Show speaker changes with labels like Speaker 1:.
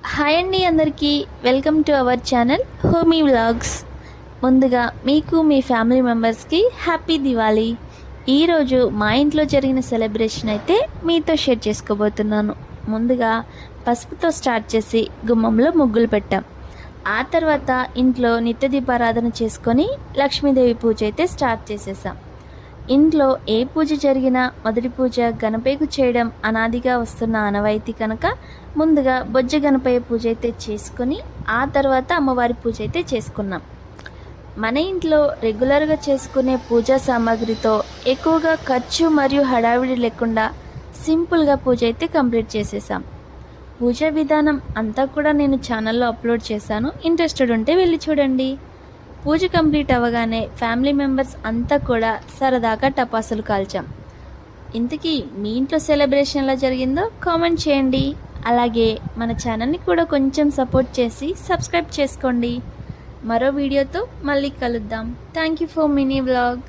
Speaker 1: Hi అండి అందరికీ welcome to our channel Homie vlogs. ముందుగా మీకు మీ ఫ్యామిలీ మెంబర్స్కి హ్యాపీ దివాళీ. ఈరోజు మా ఇంట్లో జరిగిన సెలబ్రేషన్ అయితే మీతో షేర్ చేసుకోబోతున్నాను. ముందుగా పసుపుతో స్టార్ట్ చేసి గుమ్మంలో ముగ్గులు పెట్టాం. ఆ తర్వాత ఇంట్లో నిత్య దీపారాధన చేసుకొని లక్ష్మీదేవి పూజ అయితే స్టార్ట్ చేసేసాం. ఇంట్లో ఏ పూజ జరిగినా మొదటి పూజ గణపయ్యకు చేయడం అనాదిగా వస్తున్న ఆనవాయితీ కనుక ముందుగా బొజ్జ గణపయ్య పూజ అయితే చేసుకొని ఆ తర్వాత అమ్మవారి పూజ అయితే చేసుకున్నాం. మన ఇంట్లో రెగ్యులర్గా చేసుకునే పూజా సామాగ్రితో ఎక్కువగా ఖర్చు మరియు హడావిడి లేకుండా సింపుల్గా పూజ అయితే కంప్లీట్ చేసేసాం. పూజా విధానం అంతా కూడా నేను ఛానల్లో అప్లోడ్ చేశాను, ఇంట్రెస్టెడ్ ఉంటే వెళ్ళి చూడండి. పూజ కంప్లీట్ అవ్వగానే ఫ్యామిలీ మెంబర్స్ అంతా కూడా సరదాగా టపాసులు కాల్చాం. ఇంతకీ మీ ఇంట్లో సెలబ్రేషన్ ఎలా జరిగిందో కామెంట్ చేయండి. అలాగే మన ఛానల్ని కూడా కొంచెం సపోర్ట్ చేసి సబ్స్క్రైబ్ చేసుకోండి. మరో వీడియోతో మళ్ళీ కలుద్దాం. Thank you for mini vlog.